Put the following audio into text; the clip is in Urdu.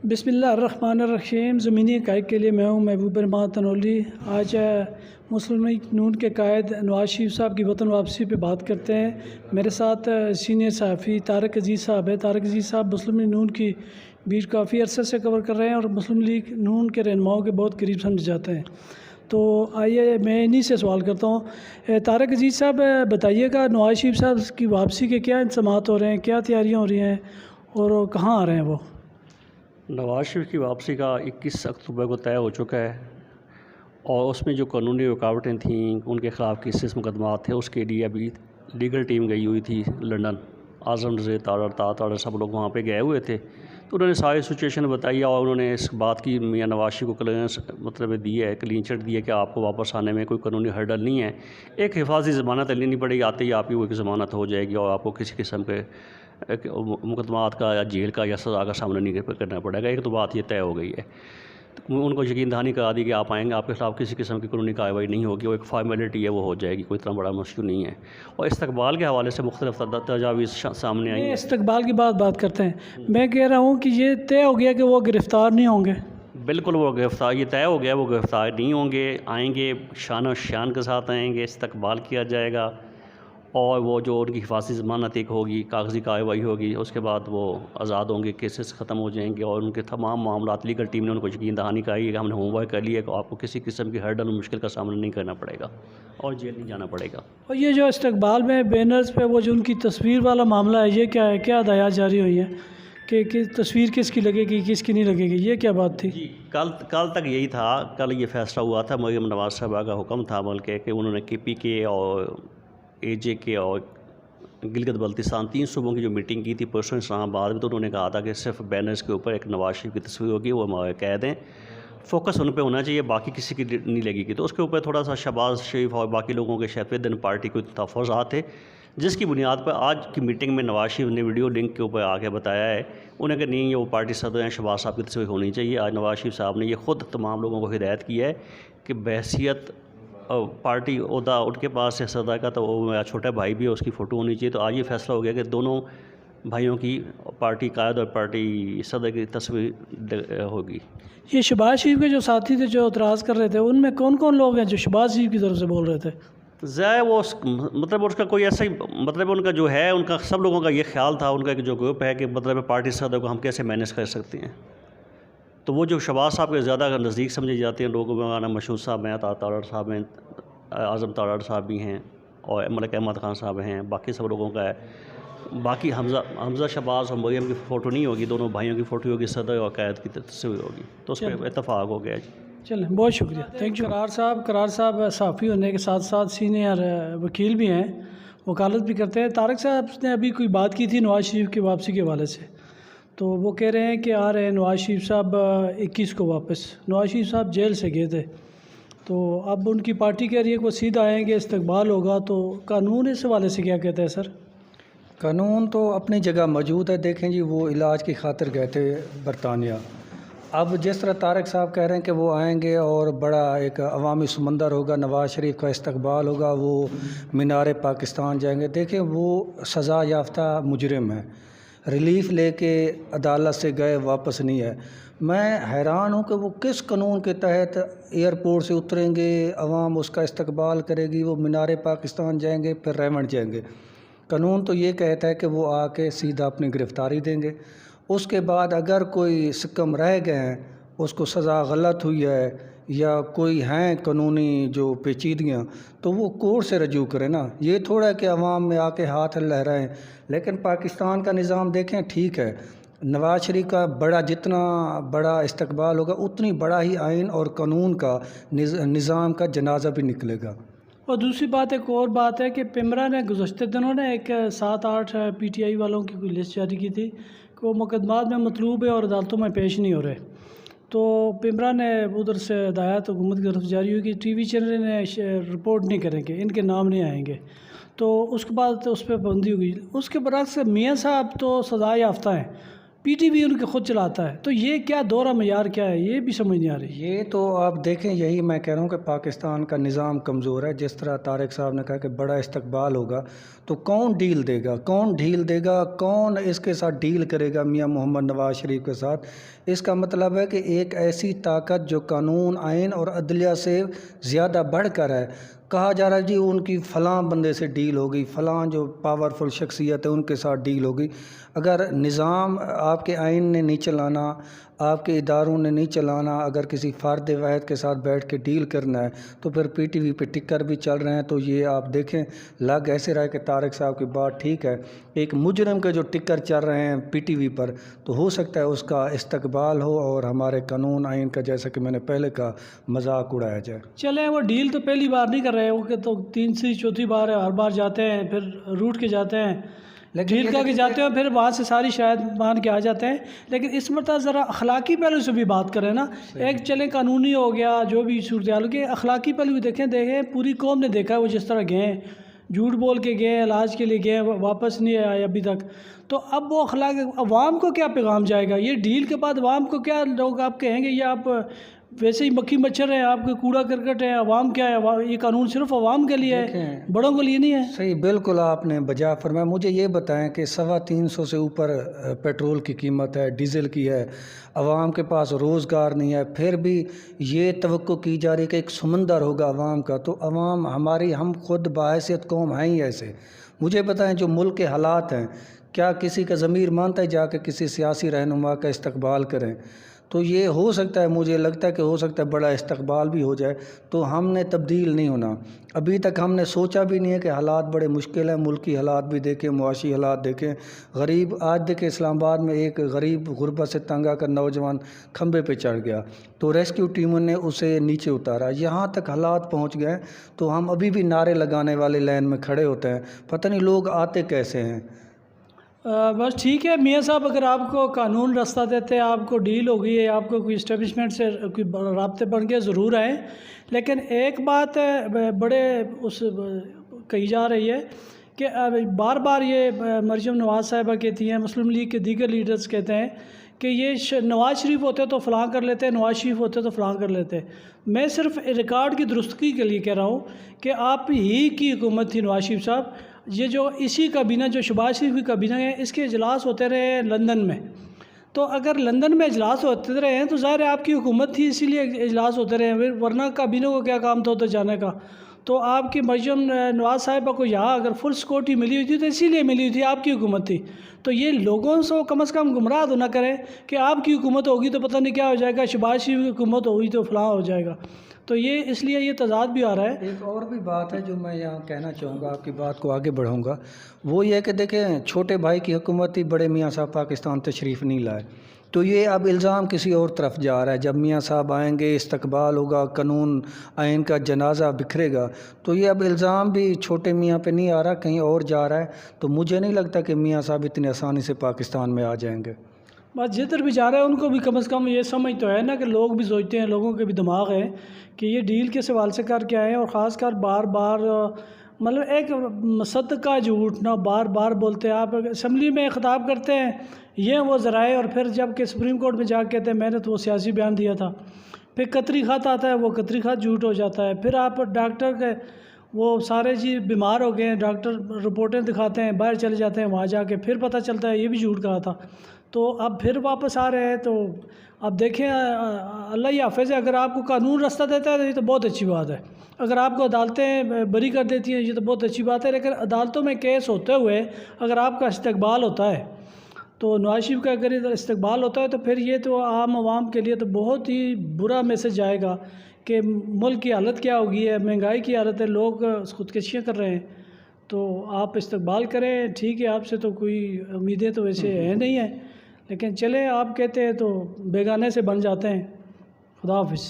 بسم اللہ الرحمن الرحیم۔ زمینی حقائق کے لیے میں ہوں محبوب رحمان تنولی۔ آج مسلم لیگ نون کے قائد نواز شریف صاحب کی وطن واپسی پہ بات کرتے ہیں۔ میرے ساتھ سینئر صحافی طارق عزیز صاحب ہے۔ طارق عزیز صاحب مسلم لیگ نون کی بیٹ کافی عرصے سے کور کر رہے ہیں اور مسلم لیگ نون کے رہنماؤں کے بہت قریب سمجھ جاتے ہیں۔ تو آئیے میں انہی سے سوال کرتا ہوں۔ طارق عزیز صاحب بتائیے گا نواز شریف صاحب کی واپسی کے کیا انتظامات ہو رہے ہیں، کیا تیاریاں ہو رہی ہیں اور کہاں آ رہے ہیں وہ؟ نواز شریف کی واپسی کا 21 اکتوبر کو طے ہو چکا ہے اور اس میں جو قانونی رکاوٹیں تھیں ان کے خلاف کیسز مقدمات تھے، اس کے لیے ابھی لیگل ٹیم گئی ہوئی تھی لنڈن۔ اعظم رضا تاڑر سب لوگ وہاں پہ گئے ہوئے تھے، تو انہوں نے ساری سچویشن بتائی اور انہوں نے اس بات کی میاں نواز شریف کو کلیئرنس دی ہے، کلین چٹ دی ہے کہ آپ کو واپس آنے میں کوئی قانونی ہرڈل نہیں ہے۔ ایک حفاظتی ضمانت لینی پڑے گی، آتے ہی آپ کی وہ ایک ضمانت ہو جائے گی اور آپ کو کسی قسم کے مقدمات کا یا جیل کا یا سزا کا سامنا نہیں کرنا پڑے گا۔ ایک تو بات یہ طے ہو گئی ہے، ان کو یقین دہانی کرا دی کہ آپ آئیں گے، آپ کے خلاف کسی قسم کی قانونی کارروائی نہیں ہوگی، وہ ایک فارمیلٹی ہے، وہ ہو جائے گی، کوئی اتنا بڑا مشکل نہیں ہے۔ اور استقبال کے حوالے سے مختلف تجاویز سامنے آئی ہیں۔ استقبال کی بات کرتے ہیں، میں کہہ رہا ہوں کہ یہ طے ہو گیا کہ وہ گرفتار نہیں ہوں گے۔ بالکل وہ گرفتار، یہ طے ہو گیا وہ گرفتار نہیں ہوں گے، آئیں گے شان و شان کے ساتھ آئیں گے، استقبال کیا جائے گا اور وہ جو ان کی حفاظتی ضمانت ایک ہوگی، کاغذی کارروائی ہوگی، اس کے بعد وہ آزاد ہوں گے، کیسز ختم ہو جائیں گے اور ان کے تمام معاملات لیگل ٹیم نے ان کو یقین دہانی کرائی ہے کہ ہم نے ہوم ورک کر لیا ہے کہ آپ کو کسی قسم کی ہرڈل مشکل کا سامنا نہیں کرنا پڑے گا اور جیل نہیں جانا پڑے گا۔ اور یہ جو استقبال میں بینرز پہ وہ جو ان کی تصویر والا معاملہ ہے، یہ کیا ہے؟ کیا ہدایات جاری ہوئی ہیں کہ تصویر کس کی لگے گی کس کی نہیں لگے گی؟ یہ کیا بات تھی؟ جی کل تک یہی تھا، کل یہ فیصلہ ہوا تھا، مریم نواز صاحبہ کا حکم تھا بلکہ کہ انہوں نے کے پی کے اور اے جے کے اور گلگت بلتستان 3 صوبوں کی جو میٹنگ کی تھی پرسوں اسلام آباد میں، تو انہوں نے کہا تھا کہ صرف بینرز کے اوپر ایک نواز شریف کی تصویر ہوگی، وہ ہمارے قید ہیں، فوکس ان پہ ہونا چاہیے، باقی کسی کی نہیں لگے گی۔ تو اس کے اوپر تھوڑا سا شہباز شریف اور باقی لوگوں کے شاید دن پارٹی کو تفاوضات تھے، جس کی بنیاد پر آج کی میٹنگ میں نواز شریف نے ویڈیو لنک کے اوپر آ کے بتایا ہے انہیں کہ نہیں، یہ وہ پارٹی صدر ہیں، شہباز صاحب کی تصویر ہونی چاہیے۔ آج نواز شریف صاحب نے یہ خود تمام لوگوں کو ہدایت کی ہے کہ بحیثیت پارٹی عہدہ ان کے پاس ہے صدر کا، تو وہ میرا چھوٹا بھائی بھی ہے، اس کی فوٹو ہونی چاہیے۔ تو آج یہ فیصلہ ہو گیا کہ دونوں بھائیوں کی پارٹی قائد اور پارٹی صدر کی تصویر ہوگی۔ یہ شہباز شریف کے جو ساتھی تھے جو اعتراض کر رہے تھے، ان میں کون کون لوگ ہیں جو شہباز شریف کی طرف سے بول رہے تھے؟ ضائع وہ مطلب اس کا کوئی ایسا ہی مطلب ان کا جو ہے، ان کا سب لوگوں کا یہ خیال تھا، ان کا جو گروپ ہے کہ مطلب پارٹی صدر کو ہم کیسے مینیج کر سکتے ہیں۔ تو وہ جو شہباز صاحب کے زیادہ نزدیک سمجھے جاتے ہیں لوگوں میں، مشہور صاحب ہیں، تاڑر صاحب ہیں، اعظم تاڑر صاحب بھی ہیں اور ملک احمد خان صاحب ہیں، باقی سب لوگوں کا ہے۔ باقی حمزہ شہباز اور مریم کی فوٹو نہیں ہوگی، دونوں بھائیوں کی فوٹو ہوگی، صدر اور قائد کی تصویر ہوگی، تو اس پہ اتفاق ہو گیا جی۔ چلیں، بہت شکریہ، تھینک یو۔ قرار صاحب صحافی ہونے کے ساتھ ساتھ سینئر وکیل بھی ہیں، وکالت بھی کرتے ہیں۔ طارق صاحب نے ابھی کوئی بات کی تھی نواز شریف کی واپسی کے حوالے سے، تو وہ کہہ رہے ہیں کہ آ رہے ہیں نواز شریف صاحب 21 کو واپس۔ نواز شریف صاحب جیل سے گئے تھے، تو اب ان کی پارٹی کہہ رہی ہے کہ وہ سیدھا آئیں گے، استقبال ہوگا، تو قانون اس حوالے سے کیا کہتا ہے سر؟ قانون تو اپنی جگہ موجود ہے۔ دیکھیں جی، وہ علاج کی خاطر گئے تھے برطانیہ۔ اب جس طرح طارق صاحب کہہ رہے ہیں کہ وہ آئیں گے اور بڑا ایک عوامی سمندر ہوگا، نواز شریف کا استقبال ہوگا، وہ مینار پاکستان جائیں گے۔ دیکھیں، وہ سزا یافتہ مجرم ہے، ریلیف لے کے عدالت سے گئے، واپس نہیں ہے۔ میں حیران ہوں کہ وہ کس قانون کے تحت ایئرپورٹ سے اتریں گے، عوام اس کا استقبال کرے گی، وہ مینار پاکستان جائیں گے، پھر ریونڈ جائیں گے۔ قانون تو یہ کہتا ہے کہ وہ آ کے سیدھا اپنی گرفتاری دیں گے، اس کے بعد اگر کوئی سکم رہ گئے ہیں، اس کو سزا غلط ہوئی ہے یا کوئی ہیں قانونی جو پیچیدگیاں، تو وہ کورٹ سے رجوع کریں نا۔ یہ تھوڑا ہے کہ عوام میں آ کے ہاتھ لہرائیں۔ لیکن پاکستان کا نظام دیکھیں، ٹھیک ہے، نواز شریف کا جتنا بڑا استقبال ہوگا، اتنی بڑا ہی آئین اور قانون کا نظام کا جنازہ بھی نکلے گا۔ اور دوسری بات، ایک اور بات ہے کہ پیمرا نے گزشتہ دنوں نے ایک 7-8 پی ٹی آئی والوں کی کوئی لسٹ جاری کی تھی کہ وہ مقدمات میں مطلوب ہے اور عدالتوں میں پیش نہیں ہو رہے، تو پیمرا نے ادھر سے ہدایت حکومت کی طرف جاری ہوئی کہ ٹی وی چینل نے رپورٹ نہیں کریں گے، ان کے نام نہیں آئیں گے، تو اس کے بعد اس پہ پابندی ہوگی۔ اس کے برعکس میاں صاحب تو سزا یافتہ ہیں، PTV ان کے خود چلاتا ہے. تو یہ کیا دورہ معیار کیا ہے, یہ بھی سمجھ نہیں آ رہی. یہ تو آپ دیکھیں, یہی میں کہہ رہا ہوں کہ پاکستان کا نظام کمزور ہے. جس طرح طارق صاحب نے کہا کہ بڑا استقبال ہوگا, تو کون ڈیل دے گا, کون ڈیل دے گا, کون اس کے ساتھ ڈیل کرے گا میاں محمد نواز شریف کے ساتھ. اس کا مطلب ہے کہ ایک ایسی طاقت جو قانون, آئین اور عدلیہ سے زیادہ بڑھ کر ہے. کہا جا رہا ہے جی ان کی فلاں بندے سے ڈیل ہوگی, فلاں جو پاورفل شخصیت ہے ان کے ساتھ ڈیل ہوگی. اگر نظام آپ کے آئین نے نہیں چلانا, آپ کے اداروں نے نہیں چلانا, اگر کسی فرد واحد کے ساتھ بیٹھ کے ڈیل کرنا ہے تو پھر PTV پہ ٹکر بھی چل رہے ہیں. تو یہ آپ دیکھیں, لگ ایسے رہا ہے کہ طارق صاحب کی بات ٹھیک ہے, ایک مجرم کے جو ٹکر چل رہے ہیں PTV پر, تو ہو سکتا ہے اس کا استقبال ہو اور ہمارے قانون آئین کا, جیسا کہ میں نے پہلے کہا, مذاق اڑایا جائے. چلیں وہ ڈیل تو پہلی بار نہیں کر رہے, وہ کہ تو 3 4 بار ہے, ہر بار جاتے ہیں, پھر روٹ کے جاتے ہیں, ڈیل کر کے جاتے ہیں, پھر وہاں سے ساری شاید مان کے آ جاتے ہیں. لیکن اس مرتبہ ذرا اخلاقی پہلو سے بھی بات کریں نا. ایک چلیں قانونی ہو گیا جو بھی صورتحال کی, اخلاقی پہلو بھی دیکھیں. پوری قوم نے دیکھا ہے وہ جس طرح گئے ہیں, جھوٹ بول کے گئے, علاج کے لیے گئے, واپس نہیں آئے ابھی تک. تو اب وہ اخلاق عوام کو کیا پیغام جائے گا؟ یہ ڈیل کے بعد عوام کو کیا لوگ آپ کہیں گے, یہ آپ ویسے ہی مکھی مچھر ہیں, آپ کے کوڑا کرکٹ ہے, عوام کیا ہے, یہ قانون صرف عوام کے لیے ہے, بڑوں کے لیے نہیں ہے. صحیح, بالکل آپ نے بجا فرمایا. مجھے یہ بتائیں کہ 350 سے اوپر پیٹرول کی قیمت ہے, ڈیزل کی ہے, عوام کے پاس روزگار نہیں ہے, پھر بھی یہ توقع کی جا رہی ہے کہ ایک سمندر ہوگا عوام کا. تو عوام ہماری, ہم خود باحثیت قوم ہیں ہی ایسے. مجھے بتائیں جو ملک کے حالات ہیں, کیا کسی کا ضمیر مانتا ہے جا کے کسی سیاسی رہنما کا استقبال کریں؟ تو یہ ہو سکتا ہے, مجھے لگتا ہے کہ ہو سکتا ہے بڑا استقبال بھی ہو جائے. تو ہم نے تبدیل نہیں ہونا. ابھی تک ہم نے سوچا بھی نہیں ہے کہ حالات بڑے مشکل ہیں. ملکی حالات بھی دیکھیں, معاشی حالات دیکھیں. غریب, آج دیکھیں اسلام آباد میں ایک غریب غربت سے تنگ آ کر نوجوان کھمبے پہ چڑھ گیا, تو ریسکیو ٹیموں نے اسے نیچے اتارا. یہاں تک حالات پہنچ گئے, تو ہم ابھی بھی نعرے لگانے والے لائن میں کھڑے ہوتے ہیں. پتہ نہیں لوگ آتے کیسے ہیں. بس ٹھیک ہے میاں صاحب, اگر آپ کو قانون راستہ دیتے, آپ کو ڈیل ہو گئی ہے, آپ کو کوئی اسٹیبلشمنٹ سے کوئی رابطے بن گئے, ضرور آئیں. لیکن ایک بات بڑے اس کہی جا رہی ہے کہ بار بار یہ مریم نواز صاحبہ کہتی ہیں, مسلم لیگ کے دیگر لیڈرز کہتے ہیں کہ یہ نواز شریف ہوتے تو فلاں کر لیتے, نواز شریف ہوتے تو فلاں کر لیتے. میں صرف ریکارڈ کی درستگی کے لیے کہہ رہا ہوں کہ آپ ہی کی حکومت تھی نواز شریف صاحب. یہ جو اسی کابینہ, جو شہباز شریف کی کابینہ ہے, اس کے اجلاس ہوتے رہے لندن میں. تو اگر لندن میں اجلاس ہوتے رہے ہیں تو ظاہر ہے آپ کی حکومت تھی, اسی لیے اجلاس ہوتے رہے ہیں, ورنہ کابینہ کو کیا کام تھا ہوتا جانے کا. تو آپ کی مریم نواز صاحبہ کو یہاں اگر فل سکیورٹی ملی ہوئی تھی تو اسی لیے ملی ہوئی تھی, آپ کی حکومت تھی. تو یہ لوگوں سے کم از کم گمراہ تو نہ کریں کہ آپ کی حکومت ہوگی تو پتہ نہیں کیا ہو جائے گا, شہباز شریف کی حکومت ہوگی تو فلاں ہو جائے گا. تو یہ اس لیے یہ تضاد بھی آ رہا ہے. ایک اور بھی بات ہے جو میں یہاں کہنا چاہوں گا, آپ کی بات کو آگے بڑھاؤں گا. وہ یہ کہ دیکھیں, چھوٹے بھائی کی حکومت تھی, بڑے میاں صاحب پاکستان تشریف نہیں لائے. تو یہ اب الزام کسی اور طرف جا رہا ہے. جب میاں صاحب آئیں گے, استقبال ہوگا, قانون آئین کا جنازہ بکھرے گا, تو یہ اب الزام بھی چھوٹے میاں پہ نہیں آ رہا, کہیں اور جا رہا ہے. تو مجھے نہیں لگتا کہ میاں صاحب اتنی آسانی سے پاکستان میں آ جائیں گے. بس جدھر بھی جا رہے ہیں ان کو بھی کم از کم یہ سمجھ تو ہے نا کہ لوگ بھی سوچتے ہیں, لوگوں کے بھی دماغ ہے کہ یہ ڈیل کے سوال سے کر کے آئے ہیں. اور خاص کر بار بار مطلب ایک صدقہ جھوٹ نہ بار بار بولتے ہیں. آپ اسمبلی میں خطاب کرتے ہیں, یہ وہ ذرائع, اور پھر جب کہ سپریم کورٹ میں جا کے کہتے ہیں میں نے تو وہ سیاسی بیان دیا تھا. پھر قطری خط آتا ہے, وہ قطری خط جھوٹ ہو جاتا ہے. پھر آپ ڈاکٹر کے وہ سارے جی بیمار ہو گئے ہیں, ڈاکٹر رپورٹیں دکھاتے ہیں, باہر چلے جاتے ہیں, وہاں جا کے پھر پتہ چلتا ہے یہ بھی جھوٹ کہا تھا. تو اب پھر واپس آ رہے ہیں. تو اب دیکھیں, اللہ ہی حافظ ہے. اگر آپ کو قانون راستہ دیتا ہے تو یہ تو بہت اچھی بات ہے. اگر آپ کو عدالتیں بری کر دیتی ہیں یہ تو بہت اچھی بات ہے. لیکن عدالتوں میں کیس ہوتے ہوئے اگر آپ کا استقبال ہوتا ہے, تو نواز شریف کا اگر استقبال ہوتا ہے, تو پھر یہ تو عام عوام کے لیے تو بہت ہی برا میسج جائے گا کہ ملک کی حالت کیا ہوگی ہے, مہنگائی کی حالت ہے, لوگ خودکشیاں کر رہے ہیں. تو آپ استقبال کریں, ٹھیک ہے, آپ سے تو کوئی امیدیں تو ویسے ہیں نہیں ہیں, لیکن چلیں آپ کہتے ہیں تو بیگانے سے بن جاتے ہیں. خدا حافظ.